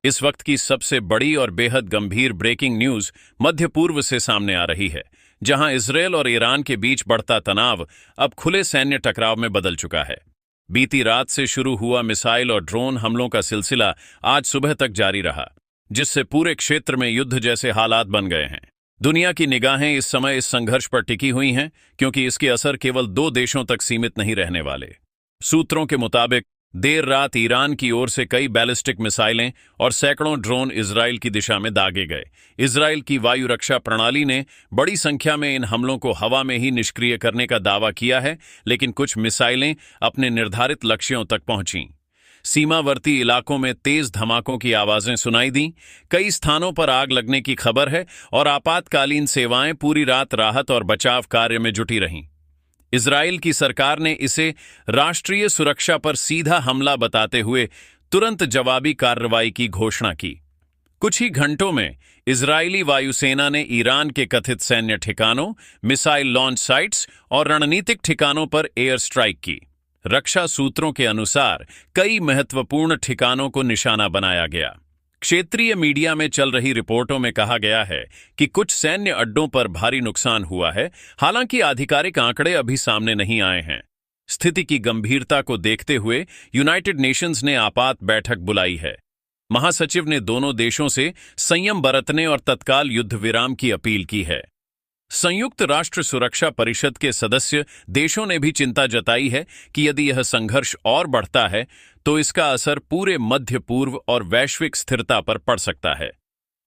इस वक्त की सबसे बड़ी और बेहद गंभीर ब्रेकिंग न्यूज मध्य पूर्व से सामने आ रही है, जहां इजरायल और ईरान के बीच बढ़ता तनाव अब खुले सैन्य टकराव में बदल चुका है। बीती रात से शुरू हुआ मिसाइल और ड्रोन हमलों का सिलसिला आज सुबह तक जारी रहा, जिससे पूरे क्षेत्र में युद्ध जैसे हालात बन गए हैं। दुनिया की निगाहें इस समय इस संघर्ष पर टिकी हुई हैं, क्योंकि इसके असर केवल 2 देशों तक सीमित नहीं रहने वाले। सूत्रों के मुताबिक देर रात ईरान की ओर से कई बैलिस्टिक मिसाइलें और सैकड़ों ड्रोन इजरायल की दिशा में दागे गए। इजरायल की वायु रक्षा प्रणाली ने बड़ी संख्या में इन हमलों को हवा में ही निष्क्रिय करने का दावा किया है, लेकिन कुछ मिसाइलें अपने निर्धारित लक्ष्यों तक पहुंचीं। सीमावर्ती इलाकों में तेज धमाकों की आवाजें सुनाई दीं, कई स्थानों पर आग लगने की खबर है और आपातकालीन सेवाएं पूरी रात राहत और बचाव कार्य में जुटी रहीं। इजरायल की सरकार ने इसे राष्ट्रीय सुरक्षा पर सीधा हमला बताते हुए तुरंत जवाबी कार्रवाई की घोषणा की। कुछ ही घंटों में इजरायली वायुसेना ने ईरान के कथित सैन्य ठिकानों, मिसाइल लॉन्च साइट्स और रणनीतिक ठिकानों पर एयर स्ट्राइक की। रक्षा सूत्रों के अनुसार कई महत्वपूर्ण ठिकानों को निशाना बनाया गया। क्षेत्रीय मीडिया में चल रही रिपोर्टों में कहा गया है कि कुछ सैन्य अड्डों पर भारी नुकसान हुआ है, हालांकि आधिकारिक आंकड़े अभी सामने नहीं आए हैं। स्थिति की गंभीरता को देखते हुए यूनाइटेड नेशंस ने आपात बैठक बुलाई है। महासचिव ने दोनों देशों से संयम बरतने और तत्काल युद्ध विराम की अपील की है। संयुक्त राष्ट्र सुरक्षा परिषद के सदस्य देशों ने भी चिंता जताई है कि यदि यह संघर्ष और बढ़ता है तो इसका असर पूरे मध्य पूर्व और वैश्विक स्थिरता पर पड़ सकता है।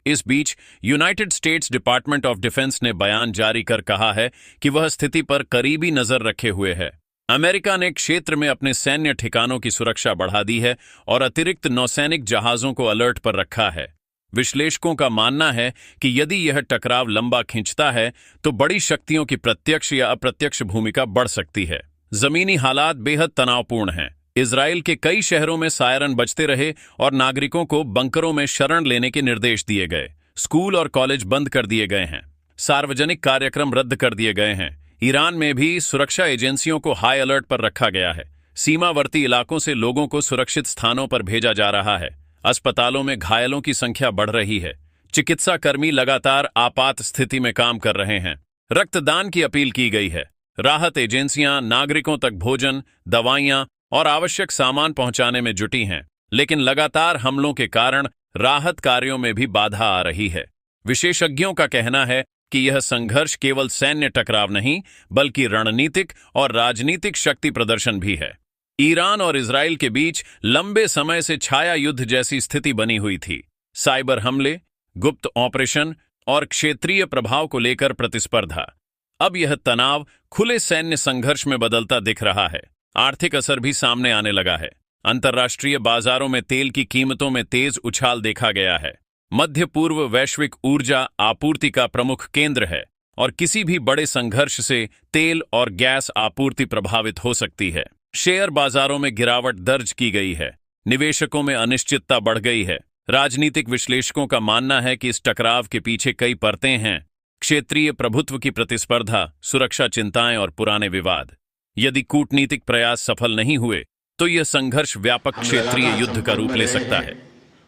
इस बीच United States Department of Defence ने बयान जारी कर कहा है कि वह स्थिति पर करीबी नजर रखे हुए है। अमेरिका ने क्षेत्र में अपने सैन्य ठिकानों की सुरक्षा बढ़ा दी है और अतिरिक्त नौसैनिक जहाजों को अलर्ट पर रखा है। विश्लेषकों का मानना है कि यदि यह टकराव लंबा खिंचता है तो बड़ी शक्तियों की प्रत्यक्ष या अप्रत्यक्ष भूमिका बढ़ सकती है। जमीनी हालात बेहद तनावपूर्ण हैं। इजरायल के कई शहरों में सायरन बजते रहे और नागरिकों को बंकरों में शरण लेने के निर्देश दिए गए। स्कूल और कॉलेज बंद कर दिए गए हैं। सार्वजनिक कार्यक्रम रद्द कर दिए गए हैं। ईरान में भी सुरक्षा एजेंसियों को हाई अलर्ट पर रखा गया है। सीमावर्ती इलाकों से लोगों को सुरक्षित स्थानों पर भेजा जा रहा है। अस्पतालों में घायलों की संख्या बढ़ रही है। चिकित्सा कर्मी लगातार आपात स्थिति में काम कर रहे हैं। रक्तदान की अपील की गई है। राहत एजेंसियां नागरिकों तक भोजन, दवाइयां और आवश्यक सामान पहुंचाने में जुटी हैं, लेकिन लगातार हमलों के कारण राहत कार्यों में भी बाधा आ रही है। विशेषज्ञों का कहना है कि यह संघर्ष केवल सैन्य टकराव नहीं, बल्कि रणनीतिक और राजनीतिक शक्ति प्रदर्शन भी है। ईरान और इजरायल के बीच लंबे समय से छाया युद्ध जैसी स्थिति बनी हुई थी। साइबर हमले, गुप्त ऑपरेशन और क्षेत्रीय प्रभाव को लेकर प्रतिस्पर्धा। अब यह तनाव खुले सैन्य संघर्ष में बदलता दिख रहा है। आर्थिक असर भी सामने आने लगा है। अंतर्राष्ट्रीय बाजारों में तेल की कीमतों में तेज उछाल देखा गया है। मध्य पूर्व वैश्विक ऊर्जा आपूर्ति का प्रमुख केंद्र है और किसी भी बड़े संघर्ष से तेल और गैस आपूर्ति प्रभावित हो सकती है। शेयर बाजारों में गिरावट दर्ज की गई है। निवेशकों में अनिश्चितता बढ़ गई है। राजनीतिक विश्लेषकों का मानना है कि इस टकराव के पीछे कई परतें हैं। क्षेत्रीय प्रभुत्व की प्रतिस्पर्धा, सुरक्षा चिंताएं और पुराने विवाद। यदि कूटनीतिक प्रयास सफल नहीं हुए तो यह संघर्ष व्यापक क्षेत्रीय युद्ध का रूप ले सकता है।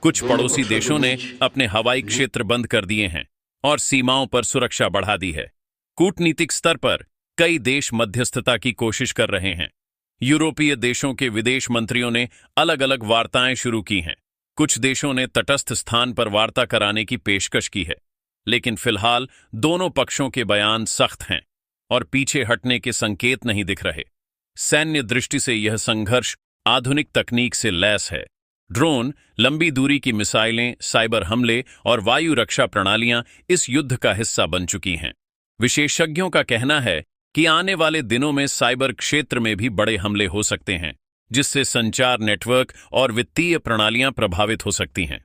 कुछ पड़ोसी देशों ने अपने हवाई क्षेत्र बंद कर दिए हैं और सीमाओं पर सुरक्षा बढ़ा दी है। कूटनीतिक स्तर पर कई देश मध्यस्थता की कोशिश कर रहे हैं। यूरोपीय देशों के विदेश मंत्रियों ने अलग अलग वार्ताएं शुरू की हैं। कुछ देशों ने तटस्थ स्थान पर वार्ता कराने की पेशकश की है, लेकिन फिलहाल दोनों पक्षों के बयान सख्त हैं और पीछे हटने के संकेत नहीं दिख रहे। सैन्य दृष्टि से यह संघर्ष आधुनिक तकनीक से लैस है। ड्रोन, लंबी दूरी की मिसाइलें, साइबर हमले और वायु रक्षा प्रणालियां इस युद्ध का हिस्सा बन चुकी हैं। विशेषज्ञों का कहना है कि आने वाले दिनों में साइबर क्षेत्र में भी बड़े हमले हो सकते हैं, जिससे संचार नेटवर्क और वित्तीय प्रणालियां प्रभावित हो सकती हैं।